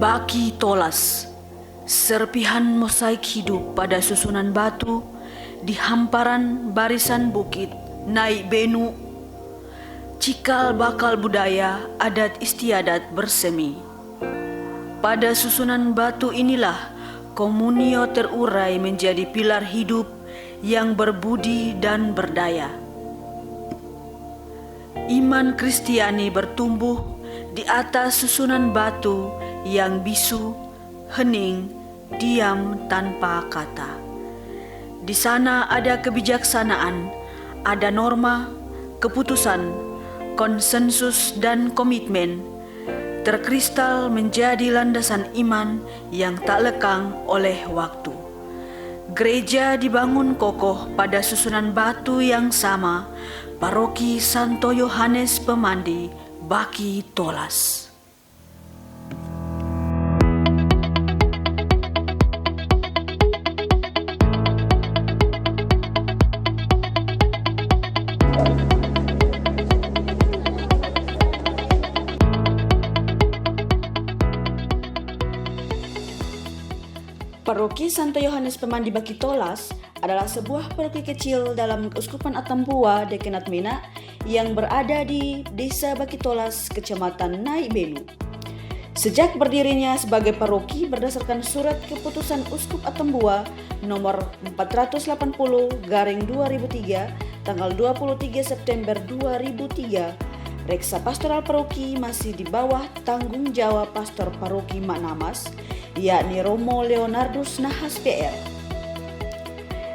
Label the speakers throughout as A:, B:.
A: Baki Tolas, serpihan mosaik hidup pada susunan batu di hamparan barisan bukit naik Benu, cikal bakal budaya adat istiadat bersemi. Pada susunan batu inilah komunio terurai menjadi pilar hidup yang berbudi dan berdaya. Iman Kristiani bertumbuh di atas susunan batu yang bisu, hening, diam tanpa kata. Di sana ada kebijaksanaan, ada norma, keputusan, konsensus dan komitmen, terkristal menjadi landasan iman yang tak lekang oleh waktu. Gereja dibangun kokoh pada susunan batu yang sama, Paroki Santo Yohanes Pemandi, Baki Tolas. Paroki Santo Yohanes Pemandi Baki Tolas adalah sebuah paroki kecil dalam Keuskupan Atambua, Dekenat Mena, yang berada di Desa Baki Tolas, Kecamatan Naik Benu. Sejak berdirinya sebagai paroki berdasarkan surat keputusan Uskup Atambua nomor 480/2003 tanggal 23 September 2003, reksa pastoral paroki masih di bawah tanggung jawab pastor paroki Maknamas, yakni Romo Leonardus Nahas PR.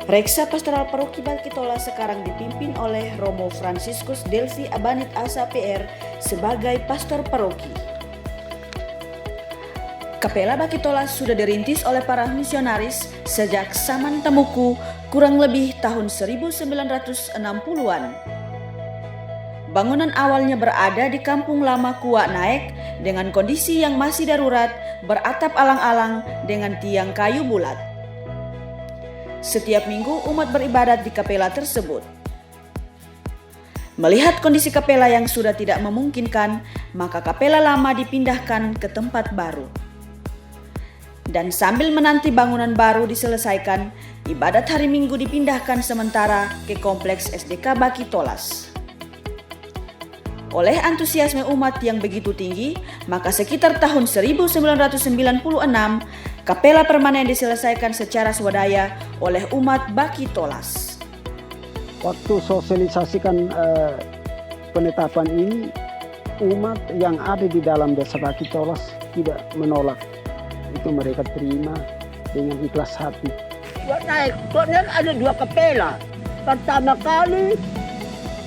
A: Reksa pastoral paroki Baki Tolas sekarang dipimpin oleh Romo Franciscus Delvi Abanit Asa PR sebagai pastor paroki. Kapela Baki Tolas sudah dirintis oleh para misionaris sejak zaman Temuku kurang lebih tahun 1960-an. Bangunan awalnya berada di Kampung Lama Kuak Naik dengan kondisi yang masih darurat, beratap alang-alang dengan tiang kayu bulat. Setiap minggu umat beribadat di kapela tersebut. Melihat kondisi kapela yang sudah tidak memungkinkan, maka kapela lama dipindahkan ke tempat baru. Dan sambil menanti bangunan baru diselesaikan, ibadat hari Minggu dipindahkan sementara ke kompleks SDK Baki Tolas. Oleh antusiasme umat yang begitu tinggi, maka sekitar tahun 1996, kapela permanen diselesaikan secara swadaya oleh umat Baki Tolas.
B: Waktu sosialisasikan penetapan ini, umat yang ada di dalam Desa Baki Tolas tidak menolak. Itu mereka terima dengan ikhlas hati.
C: Naik, soalnya ada dua kapela. Pertama kali,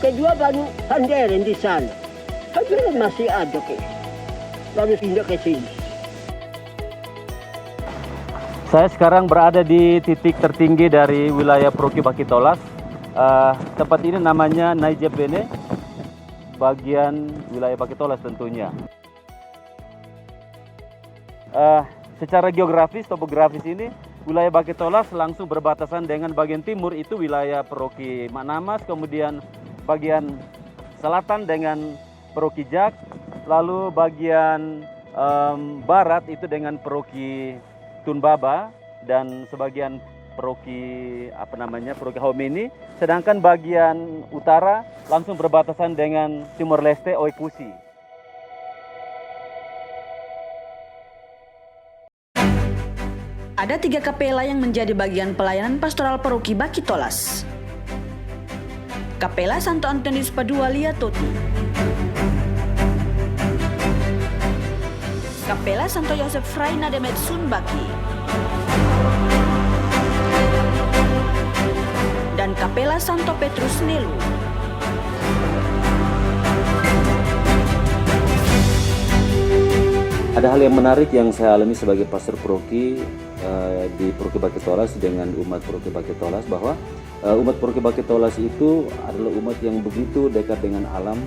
C: kedua baru Panderen di sana. Kapela masih ada lalu pindah ke sini.
D: Saya sekarang berada di titik tertinggi dari wilayah Paroki Baki Tolas. Tempat ini namanya Naijeb Bene, bagian wilayah Baki Tolas tentunya. Secara geografis, topografis ini, wilayah Baki Tolas langsung berbatasan dengan bagian timur itu wilayah Paroki Maknamas, kemudian bagian selatan dengan Paroki Jak, lalu bagian barat itu dengan Paroki Tunbaba dan sebagian Paroki Paroki Haumeni, sedangkan bagian utara langsung berbatasan dengan Timor Leste Oikusi.
A: Ada 3 kapela yang menjadi bagian pelayanan pastoral paroki Baki Tolas. Kapela Santo Antonius Padua Liatoti, Kapela Santo Yosef Fraina Demet Sunbaki, dan Kapela Santo Petrus Nelu.
E: Ada hal yang menarik yang saya alami sebagai pastor paroki di Paroki Baki Tolas dengan umat Paroki Baki Tolas, bahwa umat Paroki Baki Tolas itu adalah umat yang begitu dekat dengan alam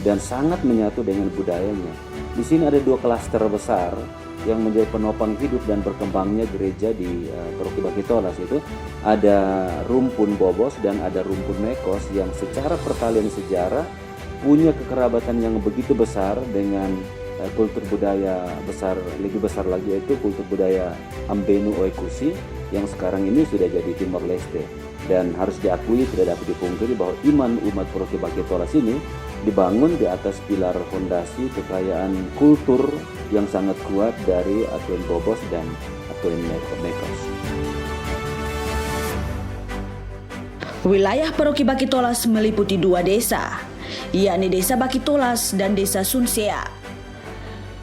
E: dan sangat menyatu dengan budayanya. Di sini ada 2 klaster besar yang menjadi penopang hidup dan berkembangnya gereja di Paroki Baki Tolas. Itu ada Rumpun Bobos dan ada Rumpun Mekos yang secara pertalian sejarah punya kekerabatan yang begitu besar dengan kultur budaya besar, lebih besar lagi yaitu kultur budaya Ambenu Oekusi yang sekarang ini sudah jadi Timor Leste. Dan harus diakui, tidak dapat dipungkiri bahwa iman umat Paroki Bakitolas ini dibangun di atas pilar fondasi kekayaan kultur yang sangat kuat dari Atuen Bobos dan Atuen Mekos.
A: Wilayah Paroki Bakitolas meliputi 2 desa, yakni Desa Bakitolas dan Desa Sunsea.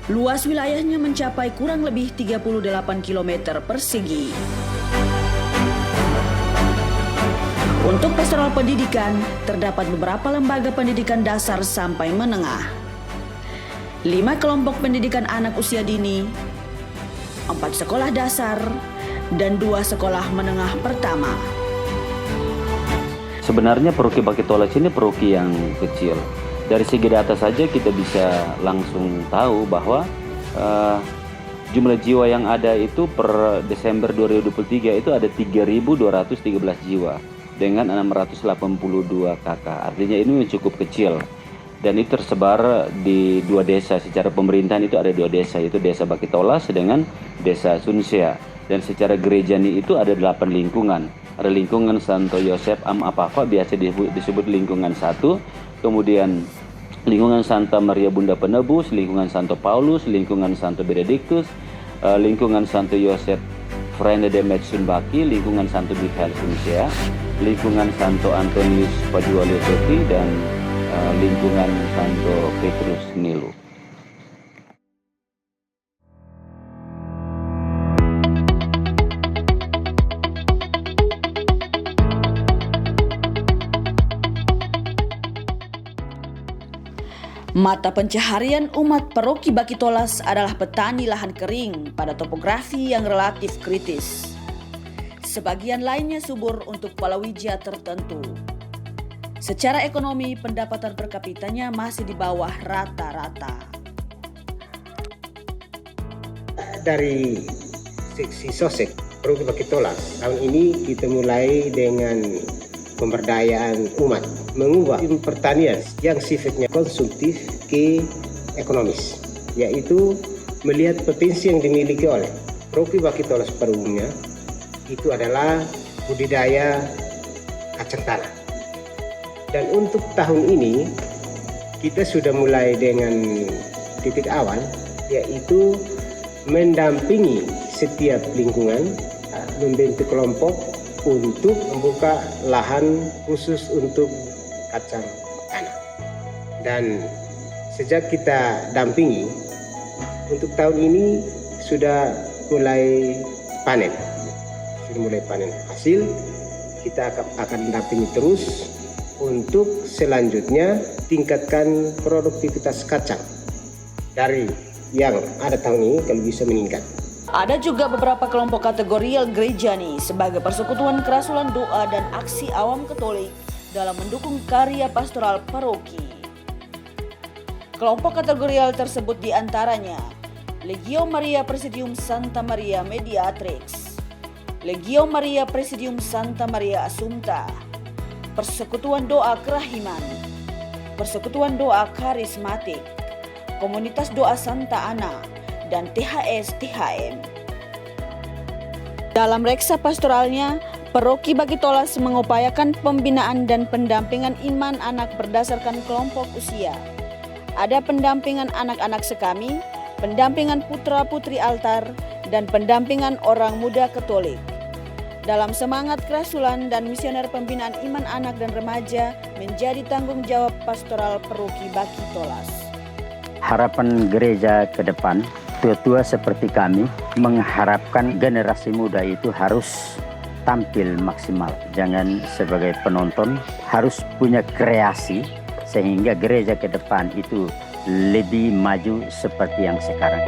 A: Luas wilayahnya mencapai kurang lebih 38 km persegi. Untuk pastoral pendidikan, terdapat beberapa lembaga pendidikan dasar sampai menengah, 5 kelompok pendidikan anak usia dini, 4 sekolah dasar, dan 2 sekolah menengah pertama.
E: Sebenarnya Paroki Bakitolas ini paroki yang kecil. Dari segi data saja kita bisa langsung tahu bahwa jumlah jiwa yang ada itu per Desember 2023 itu ada 3.213 jiwa dengan 682 KK. Artinya ini cukup kecil. Dan itu tersebar di 2 desa. Secara pemerintahan itu ada 2 desa, yaitu Desa Bakitolas dengan Desa Sunsea. Dan secara gerejani itu ada 8 lingkungan. Ada lingkungan Santo Yosef Am Apapa, biasa disebut lingkungan 1. Kemudian lingkungan Santa Maria Bunda Penebus, lingkungan Santo Paulus, lingkungan Santo Benedictus, lingkungan Santo Yosef Frende de Metsunbaki, lingkungan Santo Michael Sunsea, lingkungan Santo Antonius Padua Leopeti, dan lingkungan Santo Petrus Nilu.
A: Mata pencaharian umat Paroki Bakitolas adalah petani lahan kering pada topografi yang relatif kritis. Sebagian lainnya subur untuk palawija tertentu. Secara ekonomi, pendapatan per kapitanya masih di bawah rata-rata.
F: Dari seksi sosek Paroki Bakitolas, tahun ini kita mulai dengan pemberdayaan umat, mengubah pertanian yang sifatnya konsumtif ke ekonomis, yaitu melihat potensi yang dimiliki oleh Paroki Bakitolas pada umumnya, itu adalah budidaya kacang tanah. Dan untuk tahun ini kita sudah mulai dengan titik awal, yaitu mendampingi setiap lingkungan, membentuk kelompok untuk membuka lahan khusus untuk kacang tanah. Dan sejak kita dampingi, untuk tahun ini sudah mulai panen. Hasil, kita akan mendampingi terus untuk selanjutnya tingkatkan produktivitas kacang dari yang ada tahun ini kalau bisa meningkat.
A: Ada juga beberapa kelompok kategorial gerejani sebagai persekutuan kerasulan doa dan aksi awam Katolik dalam mendukung karya pastoral paroki. Kelompok kategorial tersebut diantaranya Legio Maria Presidium Santa Maria Mediatrix, Legio Maria Presidium Santa Maria Assumpta, Persekutuan Doa Kerahiman, Persekutuan Doa Karismatik, Komunitas Doa Santa Ana, dan THS-THM. Dalam reksa pastoralnya, Paroki Bakitolas mengupayakan pembinaan dan pendampingan iman anak berdasarkan kelompok usia. Ada pendampingan anak-anak sekami, pendampingan putra-putri altar, dan pendampingan orang muda Katolik. Dalam semangat kerasulan dan misioner pembinaan iman anak dan remaja menjadi tanggung jawab pastoral Paroki Bakitolas.
G: Harapan gereja ke depan, tua-tua seperti kami mengharapkan generasi muda itu harus tampil maksimal. Jangan sebagai penonton, harus punya kreasi sehingga gereja ke depan itu lebih maju seperti yang sekarang.